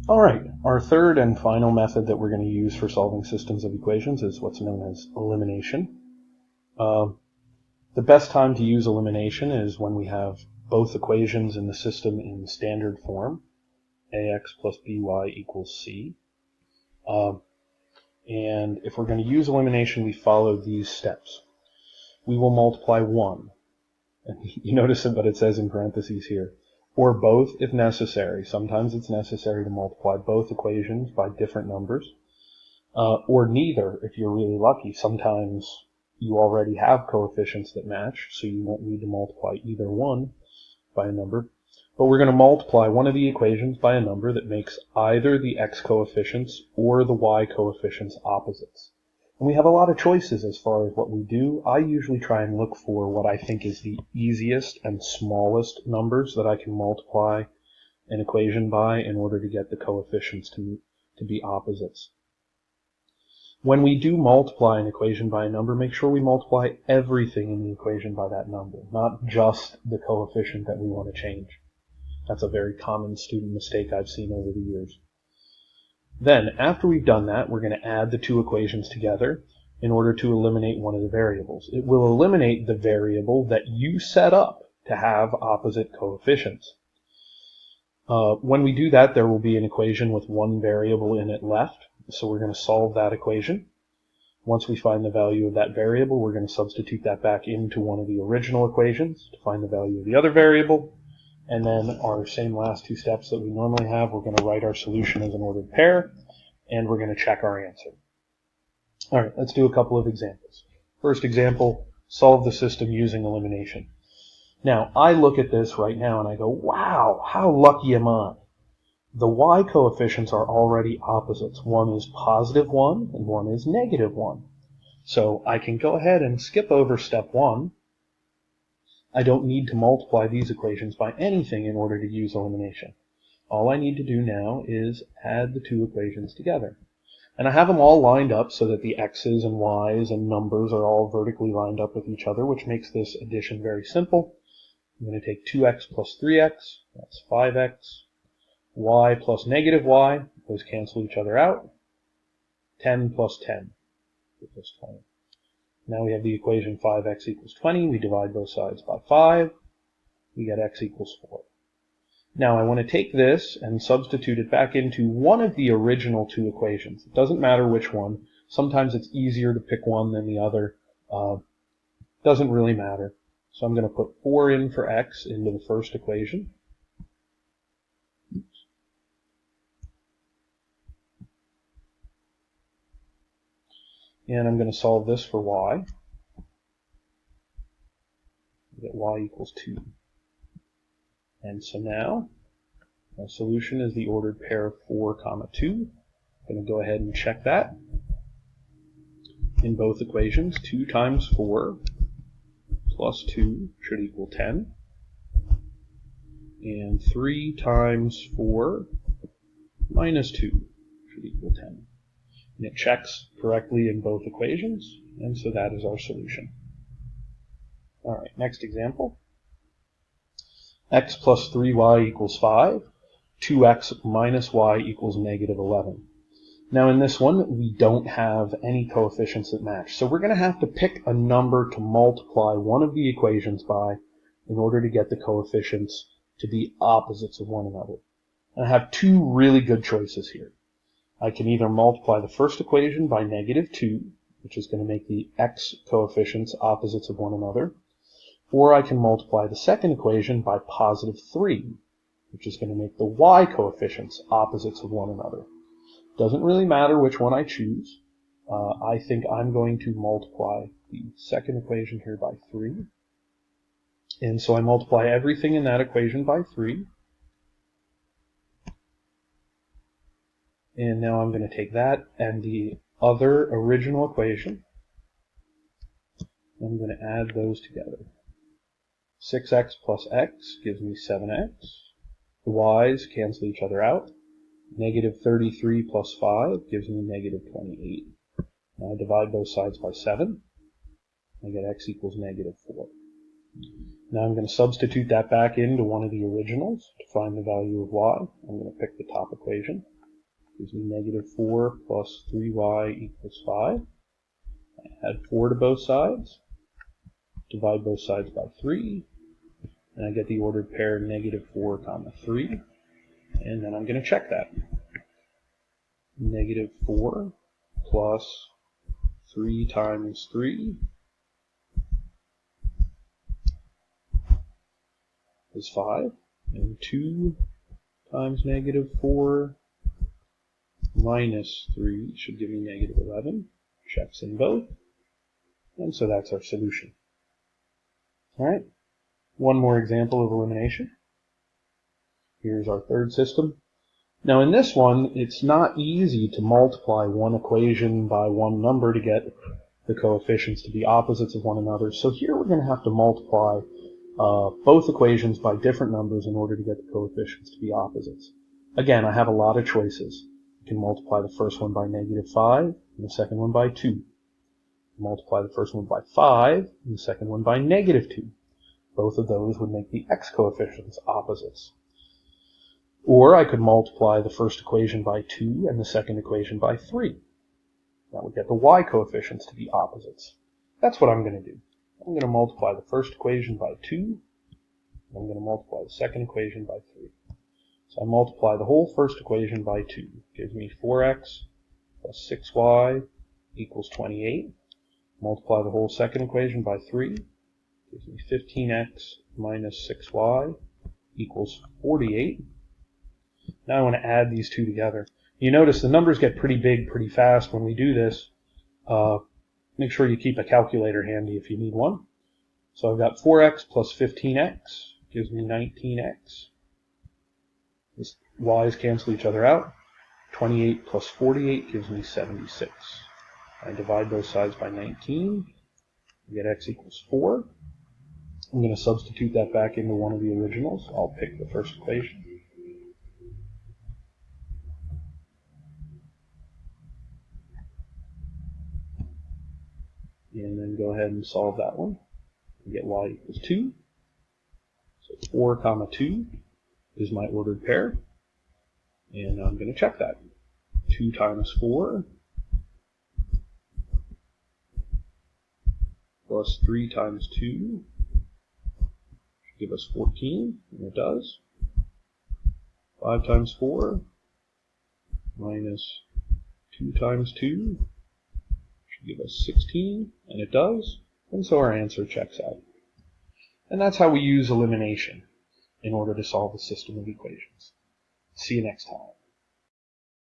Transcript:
All right, our third and final method that we're going to use for solving systems of equations is what's known as elimination. The best time to use elimination is when we have both equations in the system in standard form, ax plus by equals c. And if we're going to use elimination, we follow these steps. We will multiply 1. And you notice it, but it says in parentheses here. Or both if necessary. Sometimes it's necessary to multiply both equations by different numbers. Or neither if you're really lucky. Sometimes you already have coefficients that match, so you won't need to multiply either one by a number. But we're going to multiply one of the equations by a number that makes either the x coefficients or the y coefficients opposites. And we have a lot of choices as far as what we do. I usually try and look for what I think is the easiest and smallest numbers that I can multiply an equation by in order to get the coefficients to be opposites. When we do multiply an equation by a number, make sure we multiply everything in the equation by that number, not just the coefficient that we want to change. That's a very common student mistake I've seen over the years. Then, after we've done that, we're going to add the two equations together in order to eliminate one of the variables. It will eliminate the variable that you set up to have opposite coefficients. When we do that, there will be an equation with one variable in it left, so we're going to solve that equation. Once we find the value of that variable, we're going to substitute that back into one of the original equations to find the value of the other variable. And then our same last two steps that we normally have, we're going to write our solution as an ordered pair, and we're going to check our answer. All right, let's do a couple of examples. First example, solve the system using elimination. Now, I look at this right now and I go, wow, how lucky am I? The y coefficients are already opposites. One is positive 1 and one is negative 1. So I can go ahead and skip over step 1. I don't need to multiply these equations by anything in order to use elimination. All I need to do now is add the two equations together. And I have them all lined up so that the x's and y's and numbers are all vertically lined up with each other, which makes this addition very simple. I'm going to take 2x plus 3x, that's 5x, y plus negative y, those cancel each other out, 10 plus 10 equals 20. Now we have the equation 5x equals 20. We divide both sides by 5. We get x equals 4. Now I want to take this and substitute it back into one of the original two equations. It doesn't matter which one. Sometimes it's easier to pick one than the other. Doesn't really matter. So I'm going to put 4 in for x into the first equation. And I'm going to solve this for y. We get y equals 2. And so now, our solution is the ordered pair of 4, 2. I'm going to go ahead and check that. In both equations, 2 times 4 plus 2 should equal 10. And 3 times 4 minus 2 should equal 10. And it checks correctly in both equations, and so that is our solution. All right, next example. X plus 3y equals 5. 2x minus y equals negative 11. Now in this one, we don't have any coefficients that match. So we're going to have to pick a number to multiply one of the equations by in order to get the coefficients to be opposites of one another. And I have two really good choices here. I can either multiply the first equation by negative 2, which is going to make the x coefficients opposites of one another, or I can multiply the second equation by positive 3, which is going to make the y coefficients opposites of one another. Doesn't really matter which one I choose. I think I'm going to multiply the second equation here by 3. And so I multiply everything in that equation by 3. And now I'm going to take that and the other original equation. I'm going to add those together. 6x plus x gives me 7x. The y's cancel each other out. Negative 33 plus 5 gives me negative 28. Now I divide both sides by 7. I get x equals negative 4. Now I'm going to substitute that back into one of the originals to find the value of y. I'm going to pick the top equation. gives me negative 4 plus 3y equals 5. I add 4 to both sides, divide both sides by 3, and I get the ordered pair negative 4 comma 3, and then I'm going to check that. Negative 4 plus 3 times 3 is 5, and 2 times negative 4 minus 3 should give me negative 11. Checks in both, and so that's our solution. Alright, one more example of elimination. Here's our third system. Now in this one, it's not easy to multiply one equation by one number to get the coefficients to be opposites of one another. So here we're going to have to multiply both equations by different numbers in order to get the coefficients to be opposites. Again, I have a lot of choices. I can multiply the first one by negative 5 and the second one by 2. Multiply the first one by 5 and the second one by negative 2. Both of those would make the x coefficients opposites. Or I could multiply the first equation by 2 and the second equation by 3. That would get the y coefficients to be opposites. That's what I'm going to do. I'm going to multiply the first equation by 2, and I'm going to multiply the second equation by 3. So I multiply the whole first equation by 2. It gives me 4x plus 6y equals 28. Multiply the whole second equation by 3. It gives me 15x minus 6y equals 48. Now I want to add these two together. You notice the numbers get pretty big pretty fast when we do this. Make sure you keep a calculator handy if you need one. So I've got 4x plus 15x gives me 19x. These y's cancel each other out. 28 plus 48 gives me 76. I divide both sides by 19. I get x equals 4. I'm going to substitute that back into one of the originals. I'll pick the first equation. And then go ahead and solve that one. And get y equals 2. So 4 comma 2 is my ordered pair. And I'm going to check that. 2 times 4 plus 3 times 2 should give us 14, and it does. 5 times 4 minus 2 times 2 should give us 16, and it does. And so our answer checks out. And that's how we use elimination in order to solve a system of equations. See you next time.